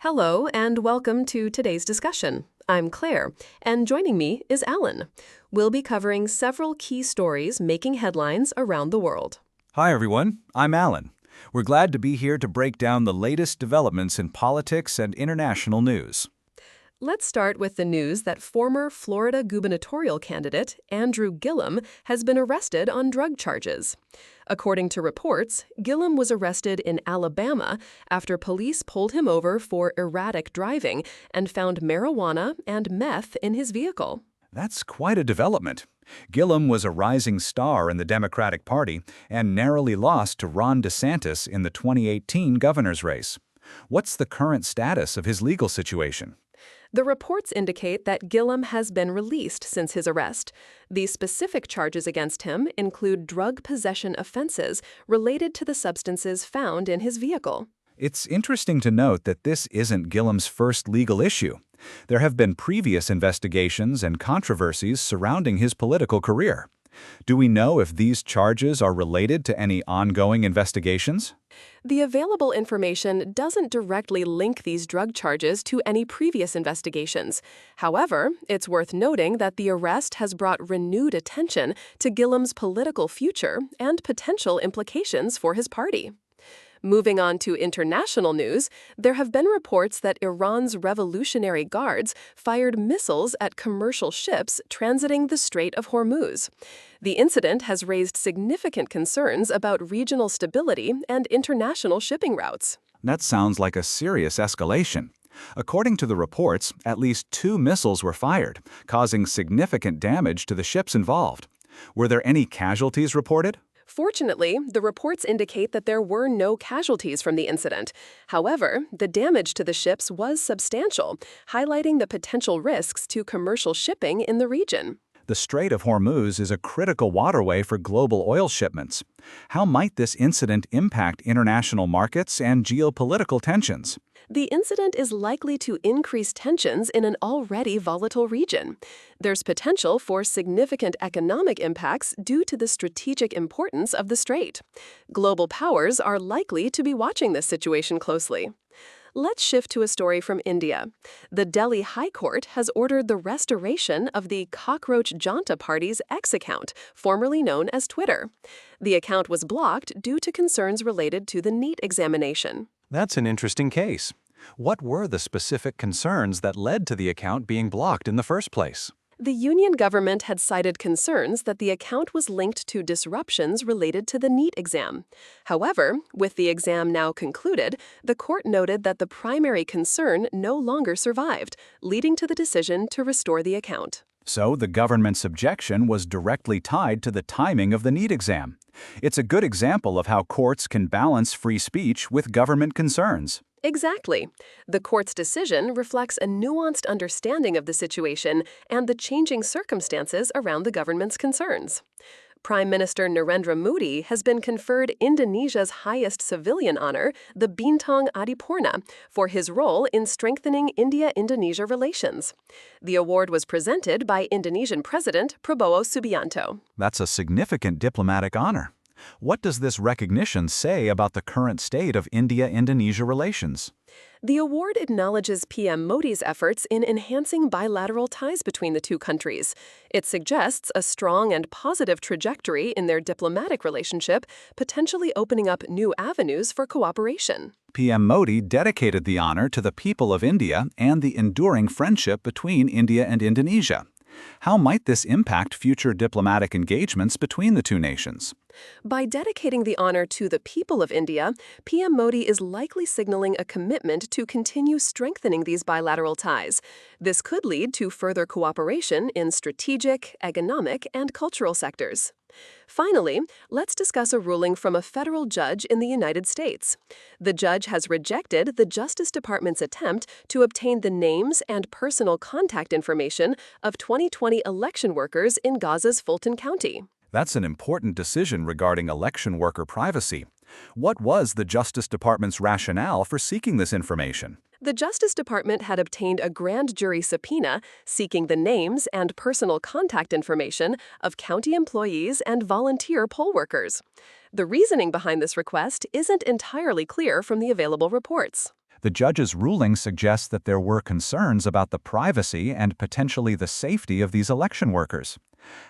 Hello, and welcome to today's discussion. I'm Claire, and joining me is Alan. We'll be covering several key stories making headlines around the world. Hi, everyone. I'm Alan. We're glad to be here to break down the latest developments in politics and international news. Let's start with the news that former Florida gubernatorial candidate Andrew Gillum has been arrested on drug charges. According to reports, Gillum was arrested in Alabama after police pulled him over for erratic driving and found marijuana and meth in his vehicle. That's quite a development. Gillum was a rising star in the Democratic Party and narrowly lost to Ron DeSantis in the 2018 governor's race. What's the current status of his legal situation? The reports indicate that Gillum has been released since his arrest. The specific charges against him include drug possession offenses related to the substances found in his vehicle. It's interesting to note that this isn't Gillum's first legal issue. There have been previous investigations and controversies surrounding his political career. Do we know if these charges are related to any ongoing investigations? The available information doesn't directly link these drug charges to any previous investigations. However, it's worth noting that the arrest has brought renewed attention to Gillum's political future and potential implications for his party. Moving on to international news, there have been reports that Iran's Revolutionary Guards fired missiles at commercial ships transiting the Strait of Hormuz. The incident has raised significant concerns about regional stability and international shipping routes. That sounds like a serious escalation. According to the reports, at least 2 missiles were fired, causing significant damage to the ships involved. Were there any casualties reported? Fortunately, the reports indicate that there were no casualties from the incident. However, the damage to the ships was substantial, highlighting the potential risks to commercial shipping in the region. The Strait of Hormuz is a critical waterway for global oil shipments. How might this incident impact international markets and geopolitical tensions? The incident is likely to increase tensions in an already volatile region. There's potential for significant economic impacts due to the strategic importance of the strait. Global powers are likely to be watching this situation closely. Let's shift to a story from India. The Delhi High Court has ordered the restoration of the Cockroach Janta Party's X account, formerly known as Twitter. The account was blocked due to concerns related to the NEET examination. That's an interesting case. What were the specific concerns that led to the account being blocked in the first place? The union government had cited concerns that the account was linked to disruptions related to the NEET exam. However, with the exam now concluded, the court noted that the primary concern no longer survived, leading to the decision to restore the account. So the government's objection was directly tied to the timing of the NEET exam. It's a good example of how courts can balance free speech with government concerns. Exactly. The court's decision reflects a nuanced understanding of the situation and the changing circumstances around the government's concerns. Prime Minister Narendra Modi has been conferred Indonesia's highest civilian honor, the Bintang Adipurna, for his role in strengthening India-Indonesia relations. The award was presented by Indonesian President Prabowo Subianto. That's a significant diplomatic honor. What does this recognition say about the current state of India-Indonesia relations? The award acknowledges PM Modi's efforts in enhancing bilateral ties between the two countries. It suggests a strong and positive trajectory in their diplomatic relationship, potentially opening up new avenues for cooperation. PM Modi dedicated the honor to the people of India and the enduring friendship between India and Indonesia. How might this impact future diplomatic engagements between the two nations? By dedicating the honor to the people of India, PM Modi is likely signaling a commitment to continue strengthening these bilateral ties. This could lead to further cooperation in strategic, economic, and cultural sectors. Finally, let's discuss a ruling from a federal judge in the United States. The judge has rejected the Justice Department's attempt to obtain the names and personal contact information of 2020 election workers in Gaza's Fulton County. That's an important decision regarding election worker privacy. What was the Justice Department's rationale for seeking this information? The Justice Department had obtained a grand jury subpoena seeking the names and personal contact information of county employees and volunteer poll workers. The reasoning behind this request isn't entirely clear from the available reports. The judge's ruling suggests that there were concerns about the privacy and potentially the safety of these election workers.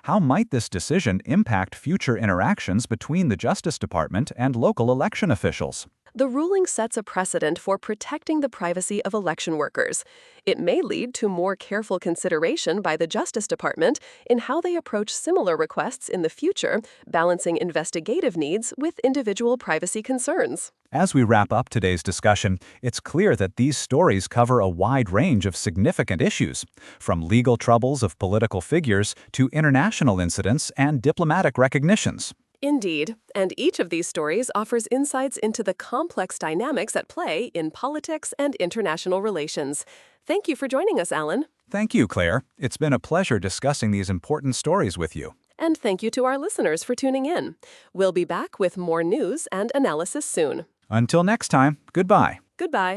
How might this decision impact future interactions between the Justice Department and local election officials? The ruling sets a precedent for protecting the privacy of election workers. It may lead to more careful consideration by the Justice Department in how they approach similar requests in the future, balancing investigative needs with individual privacy concerns. As we wrap up today's discussion, it's clear that these stories cover a wide range of significant issues, from legal troubles of political figures to international incidents and diplomatic recognitions. Indeed, and each of these stories offers insights into the complex dynamics at play in politics and international relations. Thank you for joining us, Alan. Thank you, Claire. It's been a pleasure discussing these important stories with you. And thank you to our listeners for tuning in. We'll be back with more news and analysis soon. Until next time, goodbye. Goodbye.